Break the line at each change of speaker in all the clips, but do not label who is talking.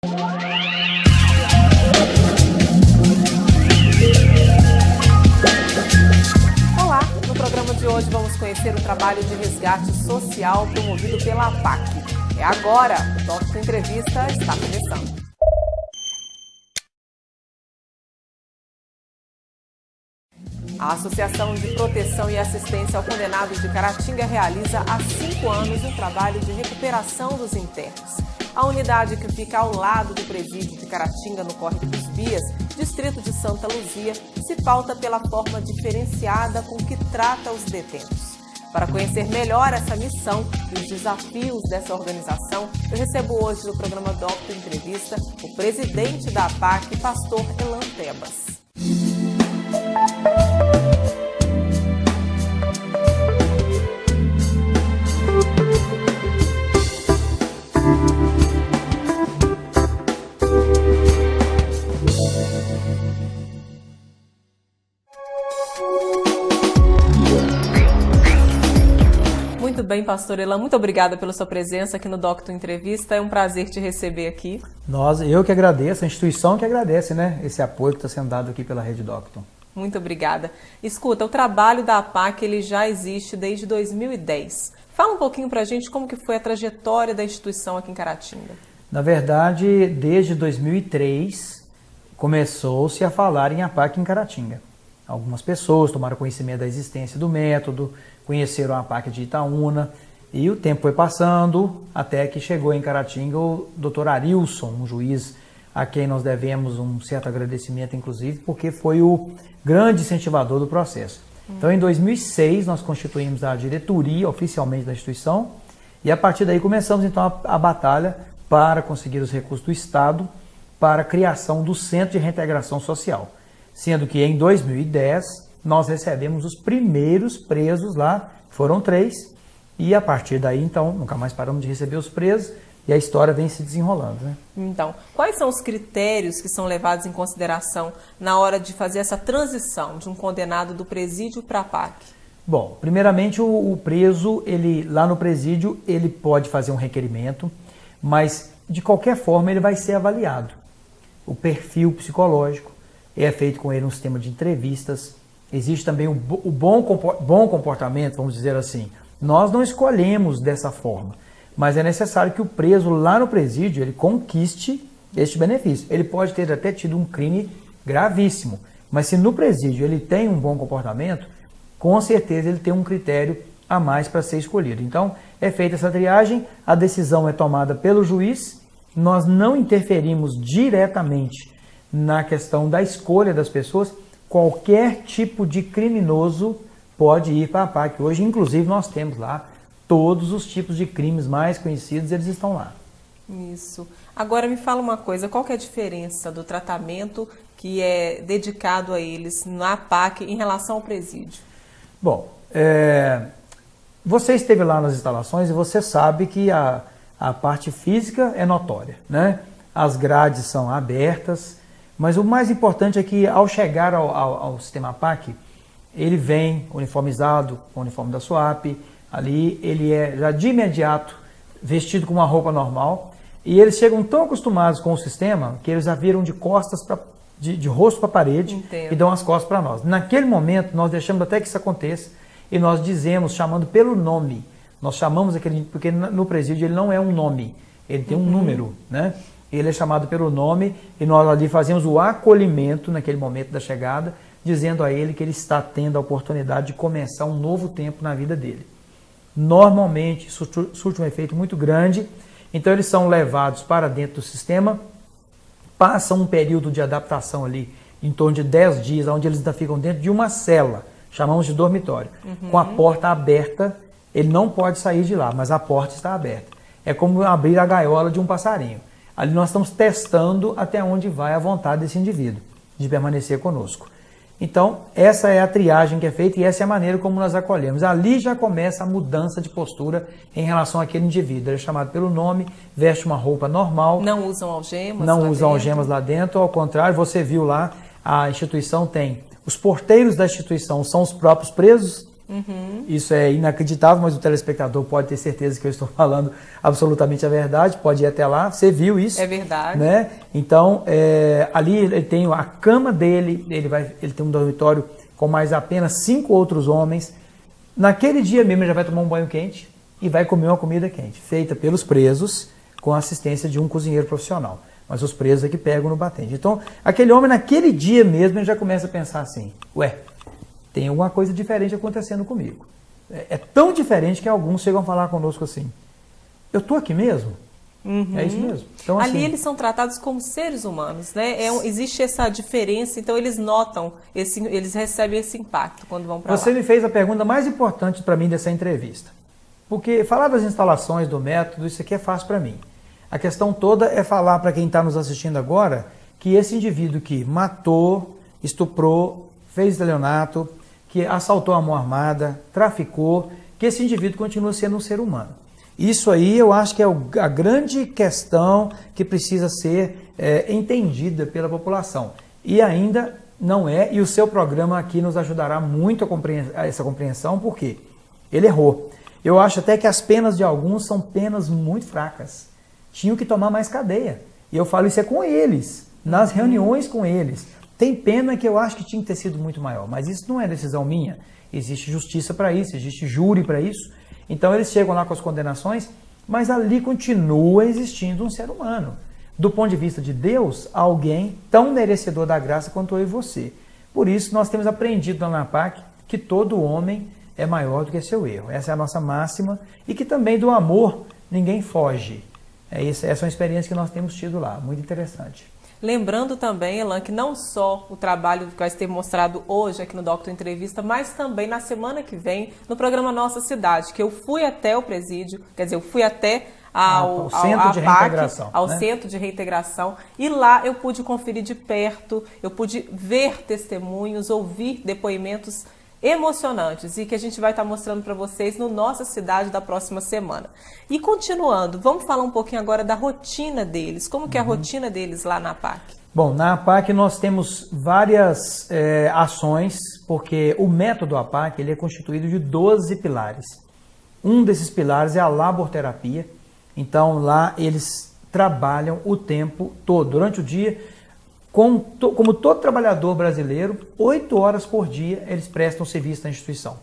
Olá, no programa de hoje vamos conhecer o trabalho de resgate social promovido pela APAC. É agora, o Docto Entrevista está começando. A Associação de Proteção e Assistência ao Condenado de Caratinga realiza há 5 anos um trabalho de recuperação dos internos. A unidade, que fica ao lado do presídio de Caratinga, no Córrego dos Bias, distrito de Santa Luzia, se pauta pela forma diferenciada com que trata os detentos. Para conhecer melhor essa missão e os desafios dessa organização, eu recebo hoje no programa Docto Entrevista o presidente da APAC, pastor Elan Tebas. Muito bem, pastor Elan, muito obrigada pela sua presença aqui no Docto Entrevista. É um prazer te receber aqui.
Eu que agradeço, a instituição que agradece, né, esse apoio que está sendo dado aqui pela Rede Docto.
Muito obrigada. Escuta, o trabalho da APAC ele já existe desde 2010. Fala um pouquinho para a gente como que foi a trajetória da instituição aqui em Caratinga.
Na verdade, desde 2003, começou-se a falar em APAC em Caratinga. Algumas pessoas tomaram conhecimento da existência do método, conheceram a APAC de Itaúna, e o tempo foi passando até que chegou em Caratinga o Dr. Arilson, um juiz a quem nós devemos um certo agradecimento, inclusive, porque foi o grande incentivador do processo. Então, em 2006, nós constituímos a diretoria oficialmente da instituição, e a partir daí começamos então a batalha para conseguir os recursos do Estado para a criação do Centro de Reintegração Social. Sendo que em 2010 nós recebemos os primeiros presos lá, foram 3, e a partir daí então nunca mais paramos de receber os presos e a história vem se desenrolando, né?
Então, quais são os critérios que são levados em consideração na hora de fazer essa transição de um condenado do presídio para a APAC?
Bom, primeiramente o preso, lá no presídio, ele pode fazer um requerimento, mas de qualquer forma ele vai ser avaliado. O perfil psicológico é feito com ele um sistema de entrevistas. Existe também o bom comportamento, vamos dizer assim. Nós não escolhemos dessa forma, mas é necessário que o preso lá no presídio ele conquiste este benefício. Ele pode ter até tido um crime gravíssimo, mas se no presídio ele tem um bom comportamento, com certeza ele tem um critério a mais para ser escolhido. Então, é feita essa triagem, a decisão é tomada pelo juiz, nós não interferimos diretamente na questão da escolha das pessoas. Qualquer tipo de criminoso pode ir para a APAC. Hoje, inclusive, nós temos lá todos os tipos de crimes mais conhecidos, eles estão lá.
Isso. Agora me fala uma coisa, qual que é a diferença do tratamento que é dedicado a eles na APAC em relação ao presídio?
Bom, você esteve lá nas instalações e você sabe que a parte física é notória, né? As grades são abertas, mas o mais importante é que ao chegar ao sistema APAC, ele vem uniformizado, com o uniforme da SUAP, ali ele é já de imediato vestido com uma roupa normal, e eles chegam tão acostumados com o sistema que eles já viram de costas, de rosto para a parede. Entendo. E dão as costas para nós. Naquele momento, nós deixamos até que isso aconteça, e nós dizemos, chamando pelo nome, nós chamamos aquele, porque no presídio ele não é um nome, ele tem um número, né? Ele é chamado pelo nome e nós ali fazemos o acolhimento naquele momento da chegada, dizendo a ele que ele está tendo a oportunidade de começar um novo tempo na vida dele. Normalmente isso surte um efeito muito grande, então eles são levados para dentro do sistema, passam um período de adaptação ali, em torno de 10 dias, onde eles ainda ficam dentro de uma cela, chamamos de dormitório, com a porta aberta. Ele não pode sair de lá, mas a porta está aberta. É como abrir a gaiola de um passarinho. Ali nós estamos testando até onde vai a vontade desse indivíduo de permanecer conosco. Então, essa é a triagem que é feita e essa é a maneira como nós acolhemos. Ali já começa a mudança de postura em relação àquele indivíduo. Ele é chamado pelo nome, veste uma roupa normal.
Não usam algemas?
Não usam algemas lá dentro, ao contrário, você viu lá, a instituição tem. Os porteiros da instituição são os próprios presos, Isso é inacreditável, mas o telespectador pode ter certeza que eu estou falando absolutamente a verdade, pode ir até lá, você viu isso.
É verdade.
Né? Então, ali ele tem a cama dele, ele tem um dormitório com mais apenas 5 outros homens. Naquele dia mesmo ele já vai tomar um banho quente e vai comer uma comida quente, feita pelos presos com a assistência de um cozinheiro profissional. Mas os presos é que pegam no batente. Então, aquele homem naquele dia mesmo ele já começa a pensar assim, tem alguma coisa diferente acontecendo comigo. É tão diferente que alguns chegam a falar conosco assim, eu estou aqui mesmo? É isso mesmo. Então,
ali
assim,
eles são tratados como seres humanos, né? Existe essa diferença, então eles notam, eles recebem esse impacto quando vão para lá.
Você me fez a pergunta mais importante para mim dessa entrevista. Porque falar das instalações, do método, isso aqui é fácil para mim. A questão toda é falar para quem está nos assistindo agora que esse indivíduo que matou, estuprou, fez estelionato, que assaltou a mão armada, traficou, que esse indivíduo continua sendo um ser humano. Isso aí eu acho que é a grande questão que precisa ser entendida pela população. E ainda não é, e o seu programa aqui nos ajudará muito a essa compreensão, porque ele errou. Eu acho até que as penas de alguns são penas muito fracas. Tinham que tomar mais cadeia. E eu falo isso com eles, nas reuniões com eles. Tem pena que eu acho que tinha que ter sido muito maior, mas isso não é decisão minha. Existe justiça para isso, existe júri para isso. Então eles chegam lá com as condenações, mas ali continua existindo um ser humano. Do ponto de vista de Deus, alguém tão merecedor da graça quanto eu e você. Por isso nós temos aprendido na ANAPAC que todo homem é maior do que seu erro. Essa é a nossa máxima e que também do amor ninguém foge. Essa é uma experiência que nós temos tido lá, muito interessante.
Lembrando também, Elan, que não só o trabalho que vai ser mostrado hoje aqui no Doctor Entrevista, mas também na semana que vem, no programa Nossa Cidade, que eu fui até o presídio, quer dizer, eu fui até ao
Centro de Reintegração,
ao Centro de Reintegração, e lá eu pude conferir de perto, eu pude ver testemunhos, ouvir depoimentos emocionantes e que a gente vai estar mostrando para vocês no Nossa Cidade da próxima semana. E continuando, vamos falar um pouquinho agora da rotina deles. Como que é a rotina deles lá na ANAPAC?
Bom, na ANAPAC nós temos várias ações, porque o método ANAPAC ele é constituído de 12 pilares. Um desses pilares é a laborterapia. Então lá eles trabalham o tempo todo, durante o dia. Como todo trabalhador brasileiro, 8 horas por dia eles prestam serviço na instituição.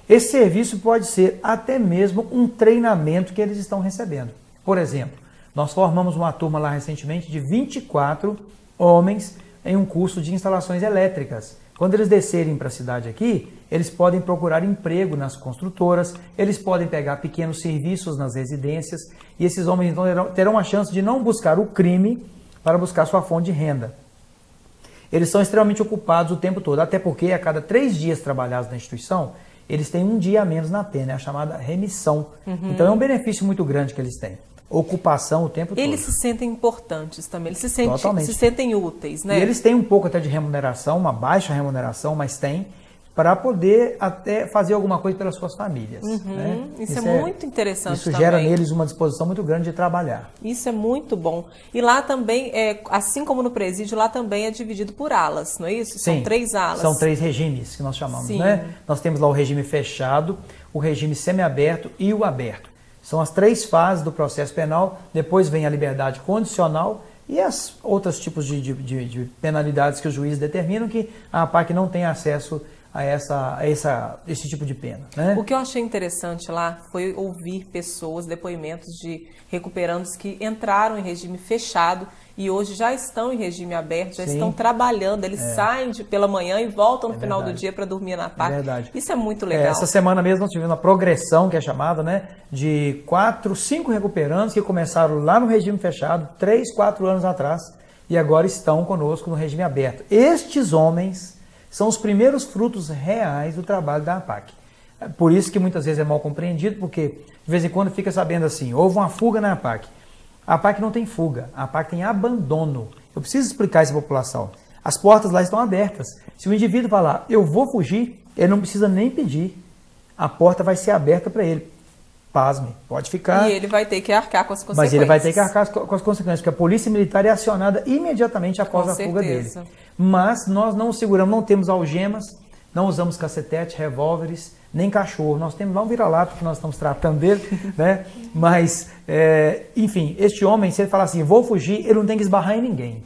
Esse serviço pode ser até mesmo um treinamento que eles estão recebendo. Por exemplo, nós formamos uma turma lá recentemente de 24 homens em um curso de instalações elétricas. Quando eles descerem para a cidade aqui, eles podem procurar emprego nas construtoras, eles podem pegar pequenos serviços nas residências e esses homens então terão a chance de não buscar o crime para buscar sua fonte de renda. Eles são extremamente ocupados o tempo todo, até porque a cada 3 dias trabalhados na instituição, eles têm 1 dia a menos na pena, é a chamada remissão. Então é um benefício muito grande que eles têm. Ocupação o tempo todo.
Eles se sentem importantes também, eles se sentem úteis, né?
E eles têm um pouco até de remuneração, uma baixa remuneração, mas tem, para poder até fazer alguma coisa pelas suas famílias. Né?
Isso é muito interessante.
Isso gera neles uma disposição muito grande de trabalhar.
Isso é muito bom. E lá também, assim como no presídio, lá também é dividido por alas, não é isso?
Sim,
são 3 alas.
São 3 regimes que nós chamamos. Né? Nós temos lá o regime fechado, o regime semiaberto e o aberto. São as 3 fases do processo penal, depois vem a liberdade condicional e as outros tipos de penalidades que os juízes determinam que a ANAPAC não tem acesso a esse tipo de pena. Né?
O que eu achei interessante lá foi ouvir pessoas, depoimentos de recuperandos que entraram em regime fechado e hoje já estão em regime aberto, já estão trabalhando, eles saem pela manhã e voltam no final do dia para dormir na ANAPAC.
É verdade.
Isso é muito legal.
Essa semana mesmo nós tivemos uma progressão, que é chamada, né, de 5 recuperandos que começaram lá no regime fechado, 3, 4 anos atrás, e agora estão conosco no regime aberto. Estes homens são os primeiros frutos reais do trabalho da ANAPAC. Por isso que muitas vezes é mal compreendido, porque de vez em quando fica sabendo assim, houve uma fuga na ANAPAC. A ANAPAC não tem fuga, a ANAPAC tem abandono. Eu preciso explicar isso à população. As portas lá estão abertas. Se o indivíduo falar, eu vou fugir, ele não precisa nem pedir. A porta vai ser aberta para ele. Pasme, pode ficar.
E ele vai ter que arcar com as consequências.
Mas ele vai ter que arcar com as consequências, porque a polícia militar é acionada imediatamente após a fuga dele. Mas nós não seguramos, não temos algemas, não usamos cacetete, revólveres, nem cachorro. Nós temos lá um vira-lata que nós estamos tratando dele, né? Mas, enfim, este homem, se ele falar assim, vou fugir, ele não tem que esbarrar em ninguém.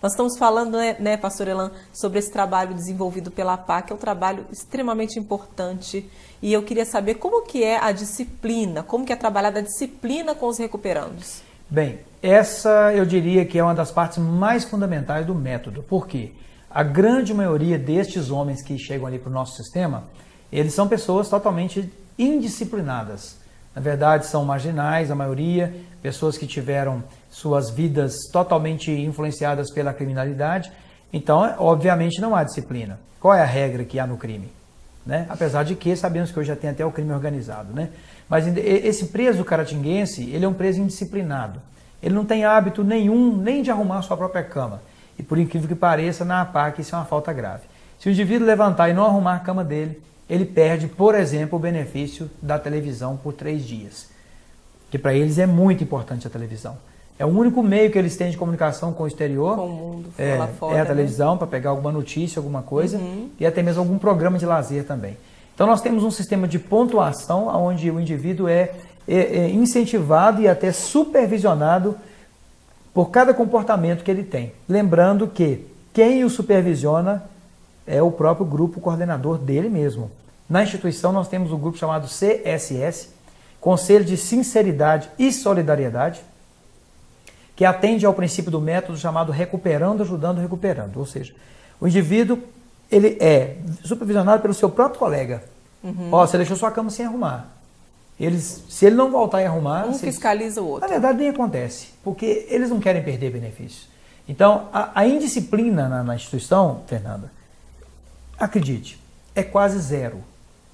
Nós estamos falando, né, pastor Elan, sobre esse trabalho desenvolvido pela APAC, é um trabalho extremamente importante, e eu queria saber como que é a disciplina, como que é trabalhada a disciplina com os recuperandos.
Bem, essa eu diria que é uma das partes mais fundamentais do método. Por quê? A grande maioria destes homens que chegam ali para o nosso sistema, eles são pessoas totalmente indisciplinadas. Na verdade, são marginais, a maioria, pessoas que tiveram suas vidas totalmente influenciadas pela criminalidade. Então, obviamente, não há disciplina. Qual é a regra que há no crime? Né? Apesar de que sabemos que hoje já tem até o crime organizado. Né? Mas esse preso caratinguense, ele é um preso indisciplinado. Ele não tem hábito nenhum, nem de arrumar sua própria cama. E por incrível que pareça, na APAC isso é uma falta grave. Se o indivíduo levantar e não arrumar a cama dele, ele perde, por exemplo, o benefício da televisão por 3 dias. Que para eles é muito importante a televisão. É o único meio que eles têm de comunicação com o exterior.
Com o mundo, lá fora,
é a televisão, para pegar alguma notícia, alguma coisa, e até mesmo algum programa de lazer também. Então nós temos um sistema de pontuação onde o indivíduo é incentivado e até supervisionado por cada comportamento que ele tem. Lembrando que quem o supervisiona é o próprio grupo coordenador dele mesmo. Na instituição nós temos um grupo chamado CSS, Conselho de Sinceridade e Solidariedade, que atende ao princípio do método chamado recuperando, ajudando, recuperando. Ou seja, o indivíduo ele é supervisionado pelo seu próprio colega. Ó, você deixou sua cama sem arrumar. Se ele não voltar a arrumar...
fiscaliza o outro.
Na verdade, nem acontece, porque eles não querem perder benefícios. Então, a indisciplina na instituição, Fernanda, acredite, é quase zero.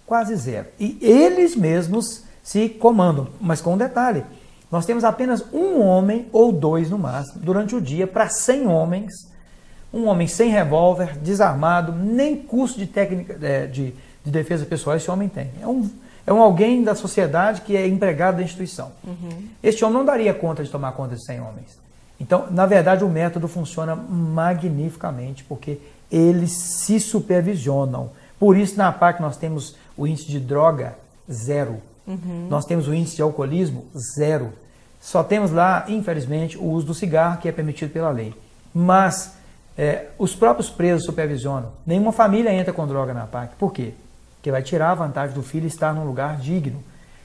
Quase zero. E eles mesmos se comandam. Mas com um detalhe, nós temos apenas um homem ou 2 no máximo durante o dia para 100 homens. Um homem sem revólver, desarmado, nem curso de técnica de defesa pessoal esse homem tem. É um alguém da sociedade que é empregado da instituição. Este homem não daria conta de tomar conta de 100 homens. Então, na verdade, o método funciona magnificamente, porque eles se supervisionam. Por isso, na APAC, nós temos o índice de droga 0. Nós temos o índice de alcoolismo 0. Só temos lá, infelizmente, o uso do cigarro, que é permitido pela lei. Mas os próprios presos supervisionam. Nenhuma família entra com droga na APAC. Por quê? Porque vai tirar a vantagem do filho estar num lugar digno.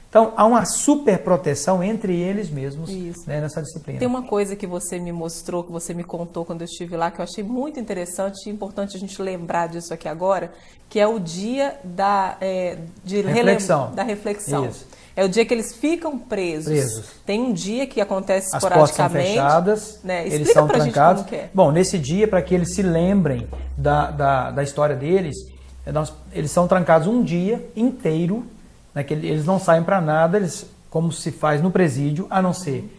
Então, há uma super proteção entre eles mesmos, né, nessa disciplina.
Tem uma coisa que você me mostrou, que você me contou quando eu estive lá, que eu achei muito interessante e importante a gente lembrar disso aqui agora, que é o dia da reflexão.
Isso.
É o dia que eles ficam presos. Tem um dia que acontece
esporadicamente. As portas são fechadas,
né?
Eles são trancados. Como que é. Bom, nesse dia, para que eles se lembrem da história deles, eles são trancados um dia inteiro, né, que eles não saem para nada, como se faz no presídio, a não ser,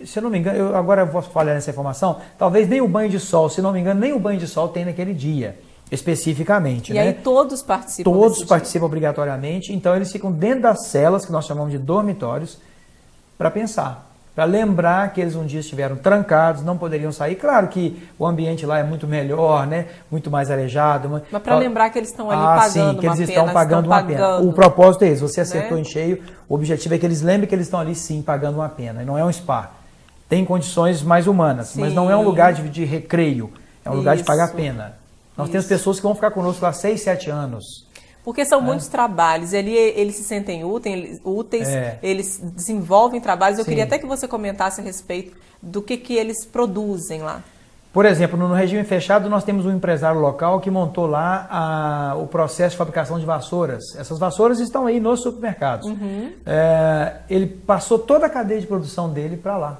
se eu não me engano, agora eu vou falhar nessa informação, talvez nem o banho de sol, se não me engano, nem o banho de sol tem naquele dia, especificamente.
E aí todos participam?
Todos participam obrigatoriamente, então eles ficam dentro das celas, que nós chamamos de dormitórios, para pensar. Para lembrar que eles um dia estiveram trancados, não poderiam sair. Claro que o ambiente lá é muito melhor, né? Muito mais arejado.
Mas para lembrar que eles estão ali pagando
que eles estão pagando uma pena. O propósito é esse, você acertou, né? Em cheio. O objetivo é que eles lembrem que eles estão ali sim pagando uma pena. E não é um spa. Tem condições mais humanas, mas não é um lugar de recreio. É um lugar de pagar pena. Nós temos pessoas que vão ficar conosco lá 6, 7 anos.
Porque são muitos trabalhos, eles se sentem úteis, eles desenvolvem trabalhos. Eu queria até que você comentasse a respeito do que eles produzem lá.
Por exemplo, no regime fechado nós temos um empresário local que montou lá o processo de fabricação de vassouras. Essas vassouras estão aí nos supermercados. Ele passou toda a cadeia de produção dele para lá.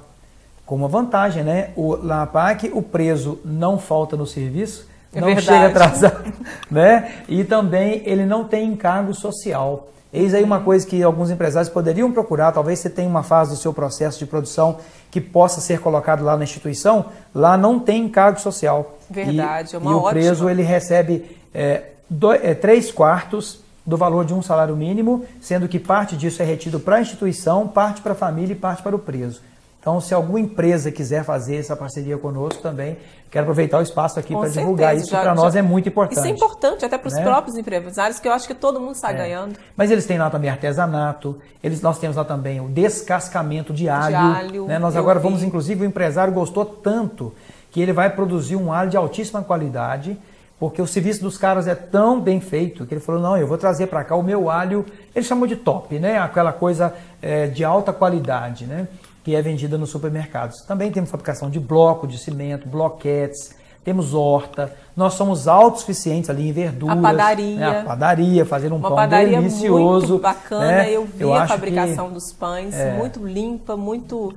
Com uma vantagem, né? Na APAC o preso não falta no serviço, não chega atrasado, né? E também ele não tem encargo social. Eis aí uma coisa que alguns empresários poderiam procurar. Talvez você tenha uma fase do seu processo de produção que possa ser colocado lá na instituição. Lá não tem encargo social.
Verdade, é uma
ótima.
E
o preso ele recebe 3/4 do valor de um salário mínimo, sendo que parte disso é retido para a instituição, parte para a família e parte para o preso. Então, se alguma empresa quiser fazer essa parceria conosco também, quero aproveitar o espaço aqui para divulgar isso, que para nós é muito importante.
Isso é importante até para os próprios empresários, que eu acho que todo mundo está ganhando.
Mas eles têm lá também artesanato, nós temos lá também o descascamento de alho. Né? Nós agora vamos, inclusive, o empresário gostou tanto que ele vai produzir um alho de altíssima qualidade, porque o serviço dos caras é tão bem feito que ele falou, não, eu vou trazer para cá o meu alho, ele chamou de top, né? Aquela coisa de alta qualidade, né? Que é vendida nos supermercados. Também temos fabricação de bloco, de cimento, bloquetes, temos horta, nós somos autossuficientes ali em verduras.
A padaria.
Né? A padaria, fazendo um
uma
pão
padaria
delicioso.
Muito bacana,
né?
eu vi a fabricação dos pães, muito limpa, muito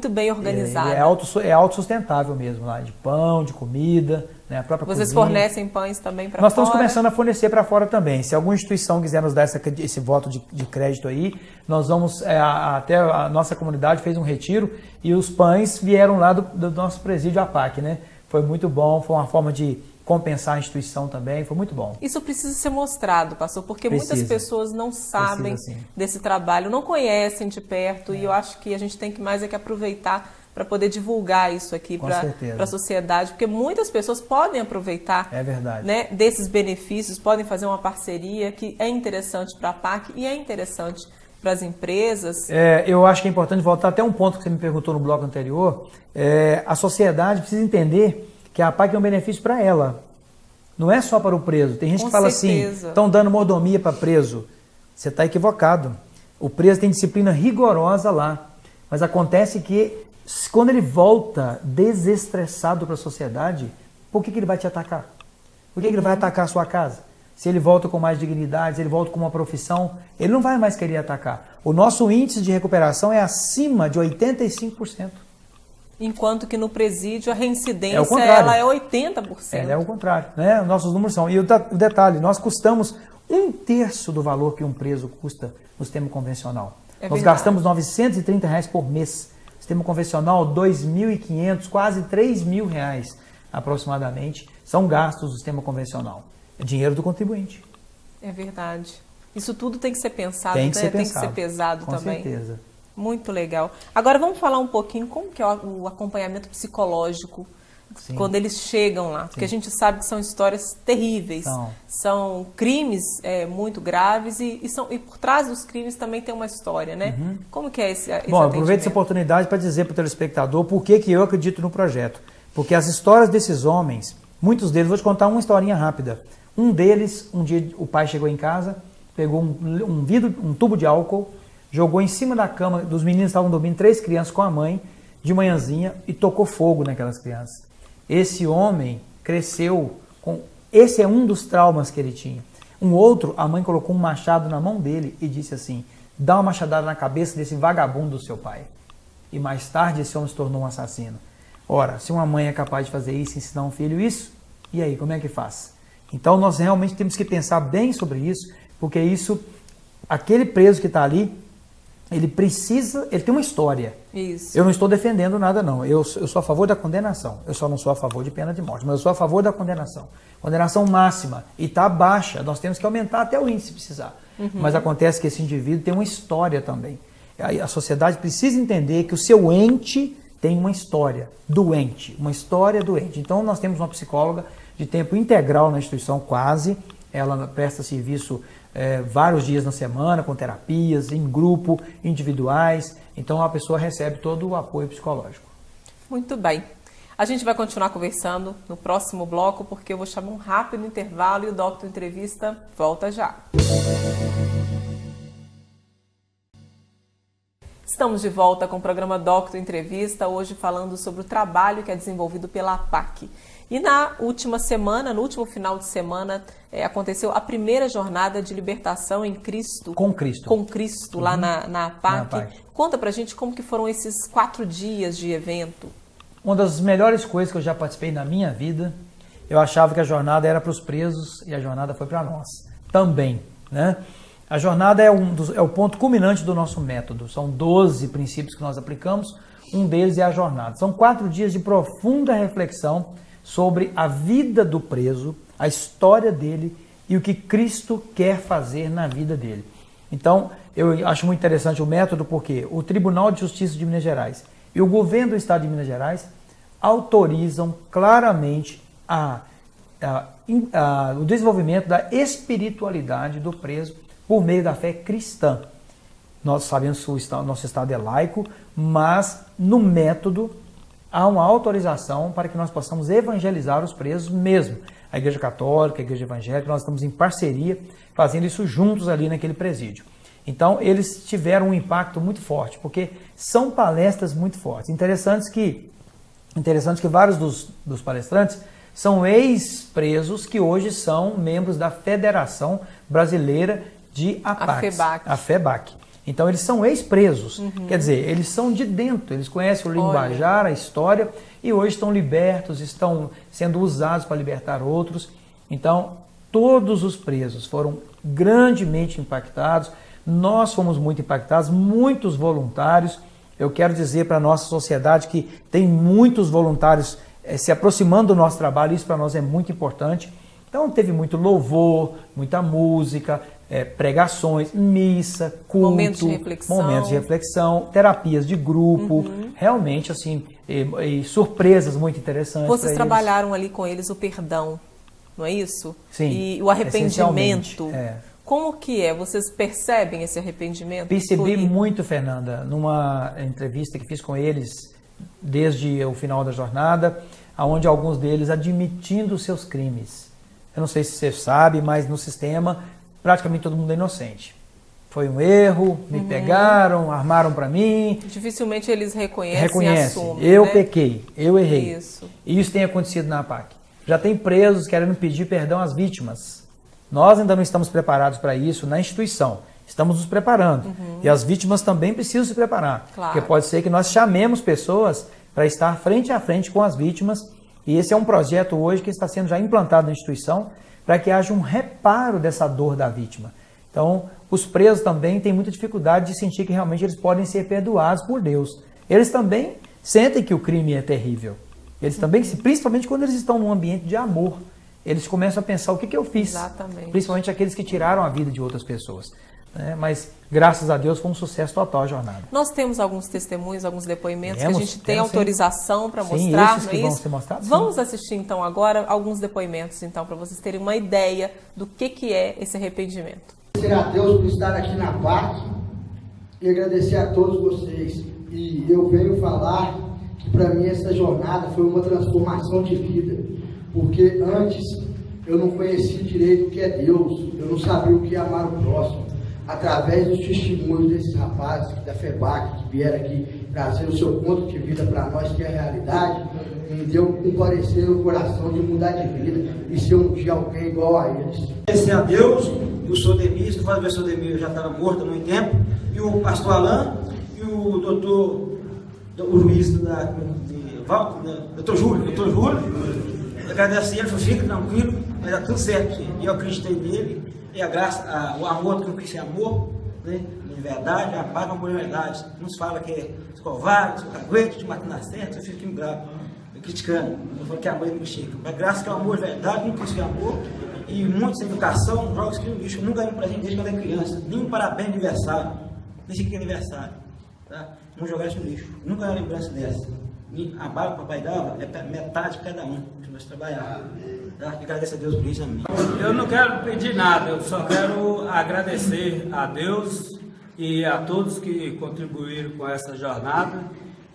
bem organizada.
É autossustentável mesmo, lá, de pão, de comida, né? A própria
Vocês
cozinha.
Fornecem pães também para fora?
Nós estamos começando a fornecer para fora também. Se alguma instituição quiser nos dar esse voto de crédito aí, nós vamos, até a nossa comunidade fez um retiro e os pães vieram lá do nosso presídio APAC, né? Foi muito bom, foi uma forma de compensar a instituição também, foi muito bom.
Isso precisa ser mostrado, pastor, porque muitas pessoas não sabem desse trabalho, não conhecem de perto e eu acho que a gente tem que mais que aproveitar para poder divulgar isso aqui para a sociedade, porque muitas pessoas podem aproveitar né, desses benefícios, podem fazer uma parceria que é interessante para a PAC e é interessante para as empresas.
Eu acho que é importante voltar até um ponto que você me perguntou no bloco anterior. A sociedade precisa entender que a PAC é um benefício para ela, não é só para o preso. Tem gente que fala assim, estão dando mordomia para preso. Você está equivocado. O preso tem disciplina rigorosa lá, mas acontece que quando ele volta desestressado para a sociedade, por que ele vai te atacar? Por que ele vai atacar a sua casa? Se ele volta com mais dignidade, se ele volta com uma profissão, ele não vai mais querer atacar. O nosso índice de recuperação é acima de 85%.
Enquanto que no presídio a reincidência ela é 80%.
É o contrário, né? Nossos números são. E o detalhe, nós custamos 1/3 do valor que um preso custa no sistema convencional. Nós gastamos R$930 por mês. Sistema convencional, R$2.500, quase R$3.000 aproximadamente, são gastos do sistema convencional. É dinheiro do contribuinte.
É verdade. Isso tudo tem que ser pensado,
tem que
tem que ser pesado também.
Com certeza.
Muito legal. Agora vamos falar um pouquinho como que é o acompanhamento psicológico quando eles chegam lá. Porque a gente sabe que são histórias terríveis. São crimes muito graves e por trás dos crimes também tem uma história, né? Como que é esse
Bom, eu aproveito essa oportunidade para dizer para o telespectador por que eu acredito no projeto. Porque as histórias desses homens, muitos deles, vou te contar uma historinha rápida. Um deles, um dia o pai chegou em casa, pegou um tubo de álcool, jogou em cima da cama dos meninos, estavam dormindo, 3 crianças com a mãe, de manhãzinha, e tocou fogo naquelas crianças. Esse homem cresceu com... Esse é um dos traumas que ele tinha. Um outro, a mãe colocou um machado na mão dele e disse assim, dá uma machadada na cabeça desse vagabundo do seu pai. E mais tarde esse homem se tornou um assassino. Ora, se uma mãe é capaz de fazer isso, ensinar um filho isso, e aí, como é que faz? Então nós realmente temos que pensar bem sobre isso, porque isso, aquele preso que está ali, ele tem uma história.
Isso.
Eu não estou defendendo nada, não. Eu sou a favor da condenação. Eu só não sou a favor de pena de morte, mas eu sou a favor da condenação. Condenação máxima. E está baixa. Nós temos que aumentar até o índice se precisar. Mas acontece que esse indivíduo tem uma história também. A sociedade precisa entender que o seu ente tem uma história doente. Uma história doente. Então nós temos uma psicóloga de tempo integral na instituição, quase. Ela presta serviço vários dias na semana, com terapias, em grupo, individuais. Então a pessoa recebe todo o apoio psicológico.
Muito bem. A gente vai continuar conversando no próximo bloco, porque eu vou chamar um rápido intervalo e o Doctor Entrevista volta já. Estamos de volta com o programa Doctor Entrevista, hoje falando sobre o trabalho que é desenvolvido pela APAC. E na última semana, no último final de semana, aconteceu a primeira jornada de libertação em Cristo.
Com Cristo.
Com Cristo, lá na APAC. Conta pra gente como que foram esses 4 dias de evento.
Uma das melhores coisas que eu já participei na minha vida, eu achava que a jornada era para os presos e a jornada foi para nós também, né? A jornada é o ponto culminante do nosso método. São 12 princípios que nós aplicamos, um deles é a jornada. São 4 dias de profunda reflexão sobre a vida do preso, a história dele e o que Cristo quer fazer na vida dele. Então, eu acho muito interessante o método porque o Tribunal de Justiça de Minas Gerais e e o governo do estado de Minas Gerais autorizam claramente o desenvolvimento da espiritualidade do preso por meio da fé cristã. Nós sabemos que nosso estado é laico, mas no método há uma autorização para que nós possamos evangelizar os presos mesmo. A Igreja Católica, a Igreja Evangélica, nós estamos em parceria, fazendo isso juntos ali naquele presídio. Então, eles tiveram um impacto muito forte, porque são palestras muito fortes. Interessante que vários dos palestrantes são ex-presos que hoje são membros da Federação Brasileira de Apacs, a FEBAC. Então, eles são ex-presos, quer dizer, eles são de dentro, eles conhecem o linguajar, a história, e hoje estão libertos, estão sendo usados para libertar outros. Então, todos os presos foram grandemente impactados, nós fomos muito impactados, muitos voluntários. Eu quero dizer para a nossa sociedade que tem muitos voluntários se aproximando do nosso trabalho, isso para nós é muito importante. Então teve muito louvor, muita música, pregações, missa, culto, momentos de reflexão, terapias de grupo, realmente assim, e surpresas muito interessantes.
Vocês trabalharam ali com eles o perdão, não é isso?
Sim.
E o arrependimento. Como que é? Vocês percebem esse arrependimento?
Percebi muito, Fernanda, numa entrevista que fiz com eles desde o final da jornada, onde alguns deles admitindo seus crimes. Eu não sei se você sabe, mas no sistema praticamente todo mundo é inocente. Foi um erro, me pegaram, armaram para mim.
Dificilmente eles reconhecem e assumem.
Eu pequei, eu errei.
Isso.
E isso tem acontecido na APAC. Já tem presos querendo pedir perdão às vítimas. Nós ainda não estamos preparados para isso na instituição. Estamos nos preparando. E as vítimas também precisam se preparar.
Claro.
Porque pode ser que nós chamemos pessoas para estar frente a frente com as vítimas. E esse é um projeto hoje que está sendo já implantado na instituição para que haja um reparo dessa dor da vítima. Então, os presos também têm muita dificuldade de sentir que realmente eles podem ser perdoados por Deus. Eles também sentem que o crime é terrível. Eles também, principalmente quando eles estão num ambiente de amor, eles começam a pensar o que eu fiz.
Exatamente.
Principalmente aqueles que tiraram a vida de outras pessoas. Mas, graças a Deus, foi um sucesso total a jornada.
Nós temos alguns testemunhos, alguns depoimentos que a gente tem
temos,
autorização para mostrar,
não é
isso?
Vão ser mostrados,
Vamos assistir então agora alguns depoimentos, então, para vocês terem uma ideia do que é esse arrependimento.
Agradecer a Deus por estar aqui na PAC e agradecer a todos vocês. E eu venho falar que para mim essa jornada foi uma transformação de vida, porque antes eu não conhecia direito o que é Deus, eu não sabia o que é amar o próximo. Através dos testemunhos desses rapazes da FEBAC que vieram aqui trazer o seu ponto de vida para nós, que é a realidade, me deu um parecer no coração de mudar de vida e ser um dia alguém igual a eles.
Agradecer a Deus, e o senhor Demir, se for ver o senhor Demir já estava morto há muito tempo, e o pastor Alain, e o doutor, o juiz doutor Júlio, agradecer ele, fique tranquilo, vai dar tudo certo, e eu acreditei nele. E a graça, o amor que eu quis ser amor, né? De verdade, a paz, amor de verdade. Não se fala que é covarde, sou caguete, te matando na certa, eu fico aqui bravo, criticando. Eu falo que a mãe não me chega. Mas graças que é o amor de verdade, não quis ser amor. E muitos sem educação, jogos que no lixo. Eu nunca ganhei um presente desde quando era criança. Nem um parabéns de aniversário. Desde que é aniversário. Tá? Vamos jogar isso no lixo. Nunca ganhei uma lembrança dessa. E a bala que o papai dava é metade de cada um, que nós trabalhávamos. Tá? E agradeço a Deus por isso, amém.
Eu não quero pedir nada, eu só quero agradecer a Deus e a todos que contribuíram com essa jornada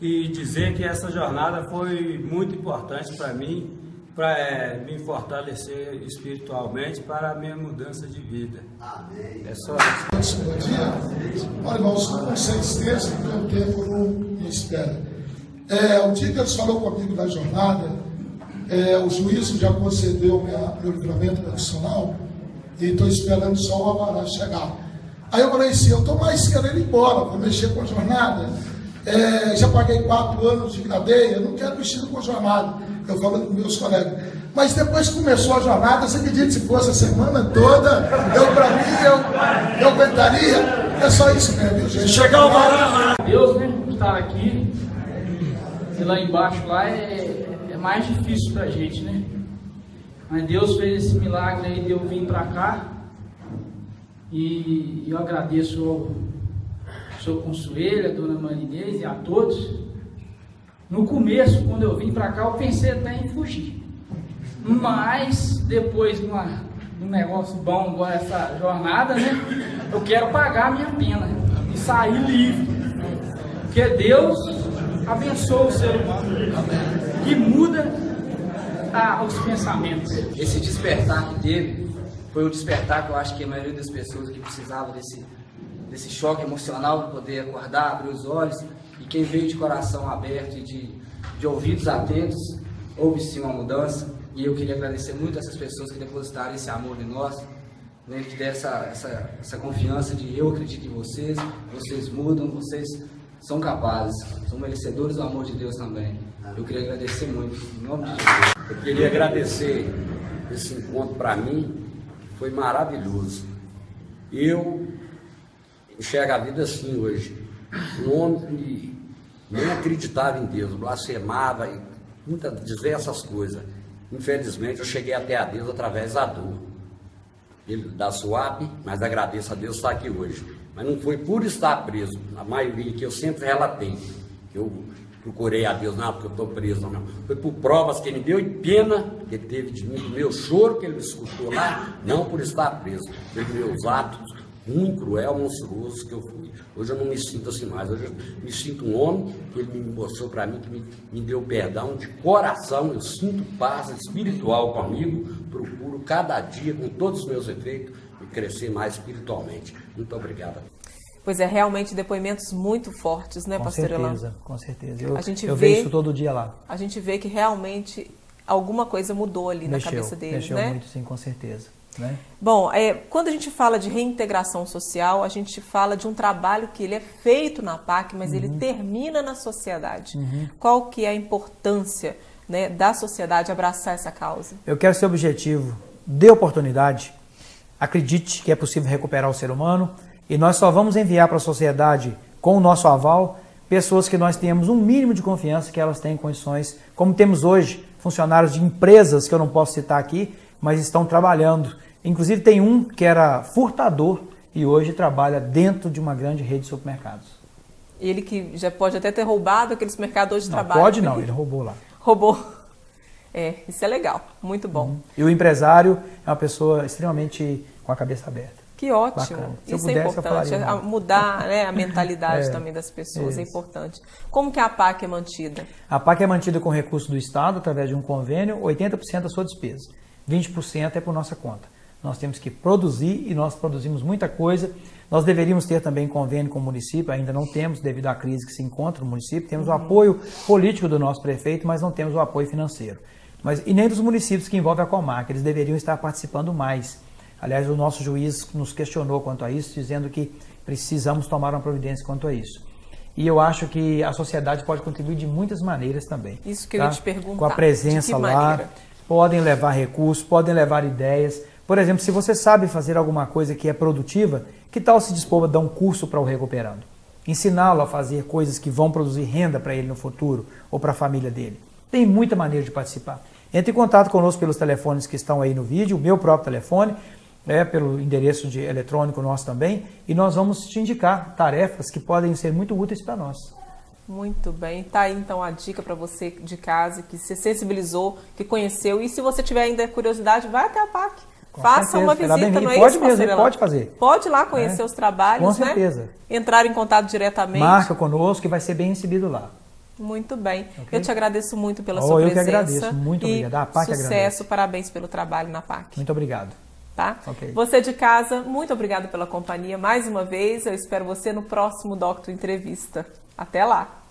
e dizer que essa jornada foi muito importante para mim, para me fortalecer espiritualmente para a minha mudança de vida. Amém. É só isso.
Bom dia. Olha, irmãos, com vocês textos, porque o tempo não me espera. O dia que eles falaram comigo da jornada, o juízo já concedeu meu livramento profissional e estou esperando só o alvará chegar. Aí eu falei assim, eu estou mais querendo ir embora, vou mexer com a jornada. Já paguei 4 anos de cadeia, não quero mexer com a jornada. Eu falo com meus colegas. Mas depois que começou a jornada, você acredita que se fosse a semana toda, eu aguentaria? É só isso mesmo, gente.
Chegar o alvará.
Deus, né, estar aqui. E lá embaixo lá é mais difícil pra gente, né? Mas Deus fez esse milagre aí de eu vir pra cá. E eu agradeço ao senhor Consuelo, a dona Marinês e a todos No começo, quando eu vim para cá, eu pensei até em fugir. Mas, depois de um negócio bom, igual essa jornada, né? Eu quero pagar a minha pena e sair livre. Porque Deus abençoa o ser humano e muda os pensamentos.
Esse despertar que teve foi o despertar que eu acho que a maioria das pessoas que precisavam desse choque emocional, de poder acordar, abrir os olhos, e quem veio de coração aberto e de ouvidos atentos, houve sim uma mudança. E eu queria agradecer muito a essas pessoas que depositaram esse amor em nós, né, que deram essa confiança de eu acredito em vocês, vocês mudam, vocês são capazes, são merecedores do amor de Deus também. Eu queria agradecer muito, em nome de Jesus.
Eu queria agradecer esse encontro, para mim, foi maravilhoso. Eu enxergo a vida assim hoje. Um homem que nem acreditava em Deus, blasfemava e muitas diversas coisas. Infelizmente, eu cheguei até a Deus através da dor. Da SWAP, mas agradeço a Deus estar aqui hoje. Mas não foi por estar preso, a maioria que eu sempre relatei, que eu procurei a Deus, não, porque eu estou preso, não. Foi por provas que ele me deu e pena que ele teve de mim, do meu choro que ele me escutou lá, não por estar preso, pelos meus atos ruim, cruel, monstruoso que eu fui. Hoje eu não me sinto assim mais, hoje eu me sinto um homem que ele me mostrou para mim, que me deu perdão de coração, eu sinto paz espiritual comigo, procuro cada dia, com todos os meus efeitos, e crescer mais espiritualmente. Muito obrigado.
Pois é, realmente depoimentos muito fortes, né, pastor Elan?
Com certeza.
Eu
vejo isso todo dia lá.
A gente vê que realmente alguma coisa mudou ali na cabeça deles,
mexeu
né?
Muito, sim, com certeza. Né?
Bom, quando a gente fala de reintegração social, a gente fala de um trabalho que ele é feito na PAC, mas ele termina na sociedade. Qual que é a importância, né, da sociedade abraçar essa causa?
Eu quero ser objetivo. Dê oportunidade. Acredite que é possível recuperar o ser humano e nós só vamos enviar para a sociedade, com o nosso aval, pessoas que nós tenhamos um mínimo de confiança que elas têm condições, como temos hoje, funcionários de empresas que eu não posso citar aqui, mas estão trabalhando. Inclusive tem um que era furtador e hoje trabalha dentro de uma grande rede de supermercados.
Ele que já pode até ter roubado aqueles mercadores de trabalho.
Pode não, ele roubou lá.
Roubou. Isso é legal, muito bom.
E o empresário é uma pessoa extremamente com a cabeça aberta.
Que ótimo. Isso é importante, mudar, né, a mentalidade também das pessoas, é importante. Como que a PAC é mantida?
A PAC é mantida com recurso do Estado, através de um convênio, 80% da sua despesa, 20% é por nossa conta. Nós temos que produzir e nós produzimos muita coisa. Nós deveríamos ter também convênio com o município, ainda não temos devido à crise que se encontra no município. Temos o apoio político do nosso prefeito, mas não temos o apoio financeiro. E nem dos municípios que envolvem a Comarca, eles deveriam estar participando mais. Aliás, o nosso juiz nos questionou quanto a isso, dizendo que precisamos tomar uma providência quanto a isso. E eu acho que a sociedade pode contribuir de muitas maneiras também.
Isso que eu ia te perguntar.
Com a presença lá, podem levar recursos, podem levar ideias. Por exemplo, se você sabe fazer alguma coisa que é produtiva, que tal se dispor a dar um curso para o recuperando? Ensiná-lo a fazer coisas que vão produzir renda para ele no futuro ou para a família dele. Tem muita maneira de participar. Entre em contato conosco pelos telefones que estão aí no vídeo, o meu próprio telefone, pelo endereço eletrônico nosso também, e nós vamos te indicar tarefas que podem ser muito úteis para nós.
Muito bem, tá aí então a dica para você de casa, que se sensibilizou, que conheceu, e se você tiver ainda curiosidade, vai até a PAC. Faça uma visita, não é
pode
isso,
mesmo, pode fazer.
Pode ir lá conhecer os trabalhos,
com certeza.
Né? Entrar em contato diretamente.
Marca conosco que vai ser bem recebido lá.
Muito bem. Okay? Eu te agradeço muito pela
Eu
sua presença.
que agradeço, muito obrigado. A PAC
sucesso,
agradece.
Parabéns pelo trabalho na PAC.
Muito obrigado.
Tá?
Okay.
Você de casa, muito obrigado pela companhia mais uma vez. Eu espero você no próximo Doctor Entrevista. Até lá!